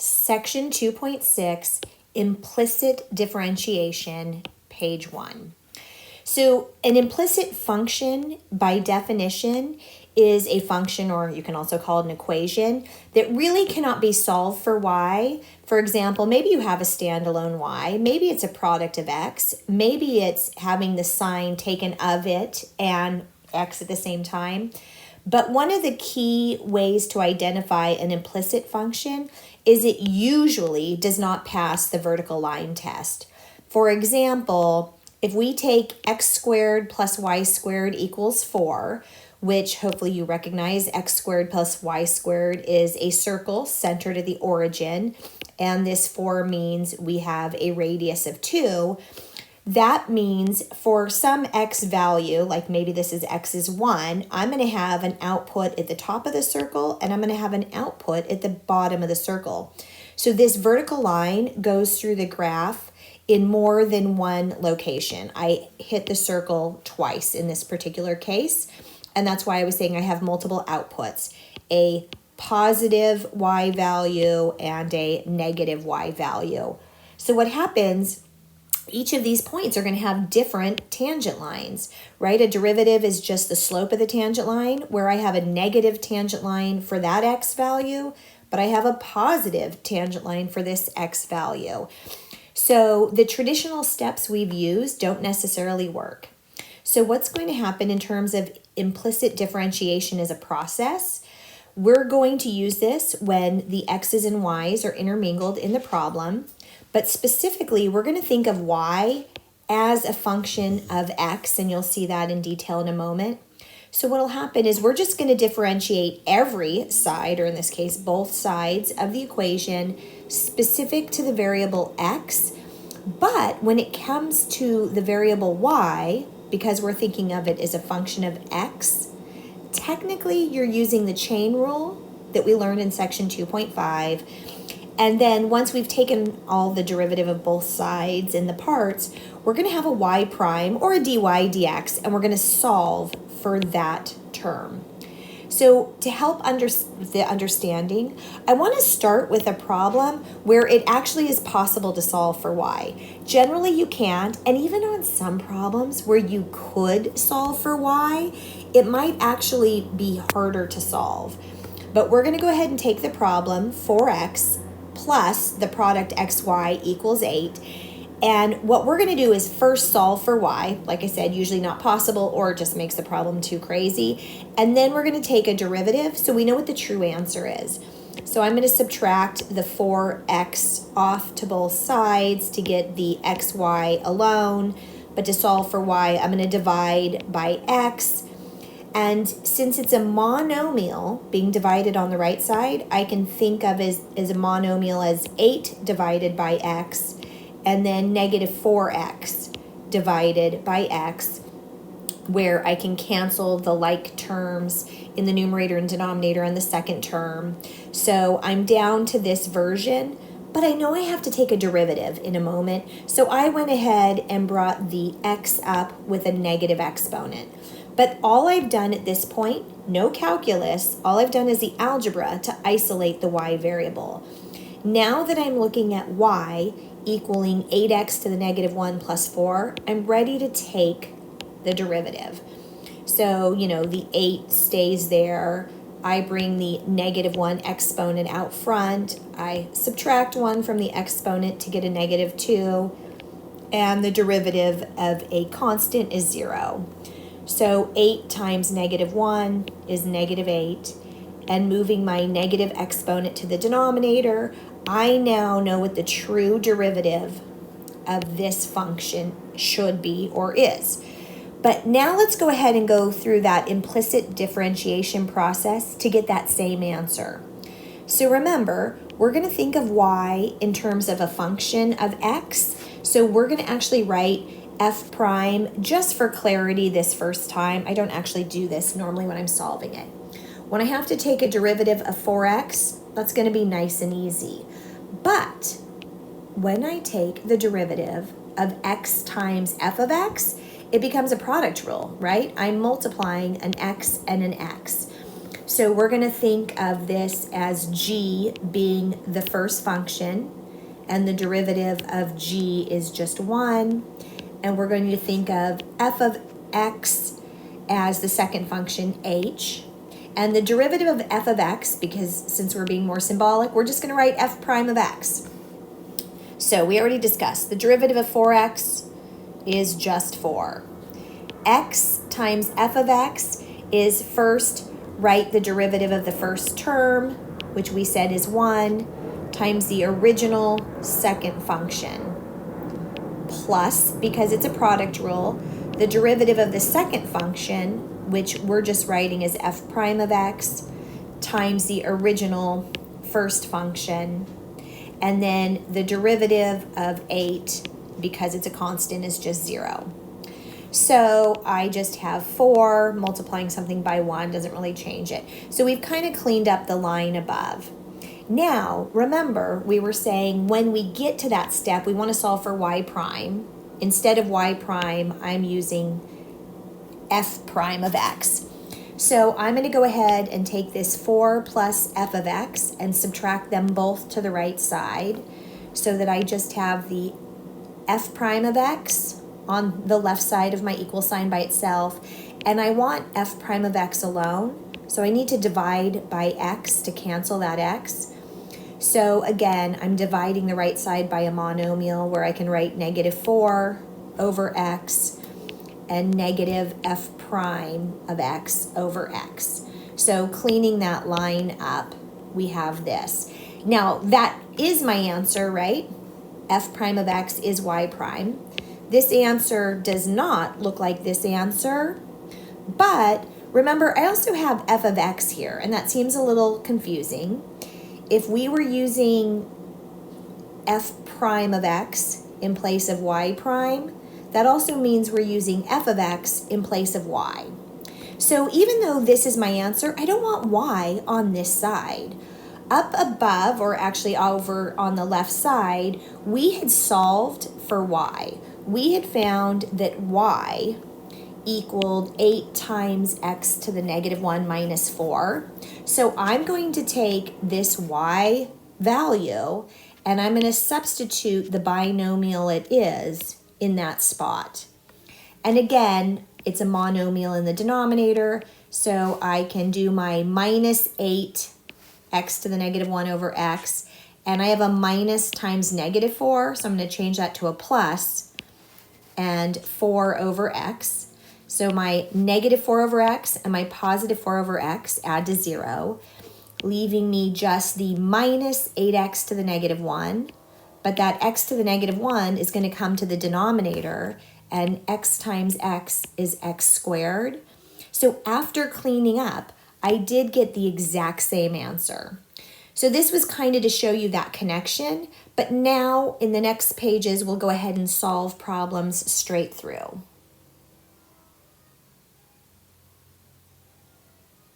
Section 2.6, Implicit Differentiation, page 1. So an implicit function, by definition, is a function, or you can also call it an equation, that really cannot be solved for y. For example, maybe you have a standalone y, maybe it's a product of x, maybe it's having the sign taken of it and x at the same time. But one of the key ways to identify an implicit function is it usually does not pass the vertical line test. For example, if we take x squared plus y squared equals 4, which hopefully you recognize, x squared plus y squared is a circle centered at the origin, and this 4 means we have a radius of 2. That means for some x value, like maybe this is x is 1, I'm going to have an output at the top of the circle, and I'm going to have an output at the bottom of the circle. So this vertical line goes through the graph in more than one location. I hit the circle twice in this particular case, and that's why I was saying I have multiple outputs, a positive y value and a negative y value. So what happens, each of these points are going to have different tangent lines, right? A derivative is just the slope of the tangent line, where I have a negative tangent line for that x value, but I have a positive tangent line for this x value. So the traditional steps we've used don't necessarily work. So what's going to happen in terms of implicit differentiation as a process? We're going to use this when the x's and y's are intermingled in the problem. But specifically, we're going to think of y as a function of x, and you'll see that in detail in a moment. So what will happen is we're just going to differentiate every side, or in this case, both sides of the equation specific to the variable x. But when it comes to the variable y, because we're thinking of it as a function of x, technically you're using the chain rule that we learned in section 2.5. And then once we've taken all the derivative of both sides and the parts, we're going to have a y prime or a dy dx, and we're going to solve for that term. So to help the understanding, I want to start with a problem where it actually is possible to solve for y. Generally you can't, and even on some problems where you could solve for y, it might actually be harder to solve. But we're going to go ahead and take the problem 4x plus the product xy equals 8. And what we're going to do is first solve for y. Like I said, usually not possible, or it just makes the problem too crazy. And then we're going to take a derivative so we know what the true answer is. So I'm going to subtract the 4x off to both sides to get the xy alone. But to solve for y, I'm going to divide by x. And since it's a monomial being divided on the right side, I can think of as a monomial as 8 divided by x, and then negative 4x divided by x, where I can cancel the like terms in the numerator and denominator in the second term. So I'm down to this version, but I know I have to take a derivative in a moment. So I went ahead and brought the x up with a negative exponent. But all I've done at this point, no calculus, all I've done is the algebra to isolate the y variable. Now that I'm looking at y equaling 8x to the negative 1 plus 4, I'm ready to take the derivative. So, the 8 stays there. I bring the negative 1 exponent out front. I subtract 1 from the exponent to get a negative 2. And the derivative of a constant is 0. So 8 times negative 1 is negative 8. And moving my negative exponent to the denominator, I now know what the true derivative of this function should be or is. But now let's go ahead and go through that implicit differentiation process to get that same answer. So remember, we're going to think of y in terms of a function of x. So we're going to actually write f prime, just for clarity this first time. I don't actually do this normally when I'm solving it. When I have to take a derivative of 4x, that's going to be nice and easy. But when I take the derivative of x times f of x, it becomes a product rule, right? I'm multiplying an x and an x. So we're going to think of this as g being the first function, and the derivative of g is just 1. And we're going to think of f of x as the second function, h. And the derivative of f of x, because since we're being more symbolic, we're just going to write f prime of x. So we already discussed the derivative of 4x is just 4. X times f of x is first write the derivative of the first term, which we said is 1, times the original second function, plus, because it's a product rule, the derivative of the second function, which we're just writing as f prime of x, times the original first function, and then the derivative of 8, because it's a constant, is just 0. So I just have 4, multiplying something by 1 doesn't really change it. So we've kind of cleaned up the line above. Now, remember, we were saying when we get to that step, we want to solve for y prime. Instead of y prime, I'm using f prime of x. So I'm going to go ahead and take this 4 plus f of x and subtract them both to the right side so that I just have the f prime of x on the left side of my equal sign by itself. And I want f prime of x alone. So I need to divide by x to cancel that x. So again, I'm dividing the right side by a monomial where I can write negative 4 over x and negative f prime of x over x. So cleaning that line up, we have this. Now that is my answer, right? F prime of x is y prime. This answer does not look like this answer, but remember, I also have f of x here, and that seems a little confusing. If we were using f prime of x in place of y prime, that also means we're using f of x in place of y. So even though this is my answer, I don't want y on this side. Up above, or actually over on the left side, we had solved for y. We had found that y equaled 8 times x to the negative 1 minus 4. So I'm going to take this y value and I'm going to substitute the binomial it is in that spot. And again, it's a monomial in the denominator, so I can do my minus 8 x to the negative 1 over x, and I have a minus times negative 4, so I'm going to change that to a plus, and 4 over x. So my negative 4 over x and my positive 4 over x add to 0, leaving me just the minus 8x to the negative 1. But that x to the negative 1 is going to come to the denominator, and x times x is x squared. So after cleaning up, I did get the exact same answer. So this was kind of to show you that connection, but now in the next pages, we'll go ahead and solve problems straight through.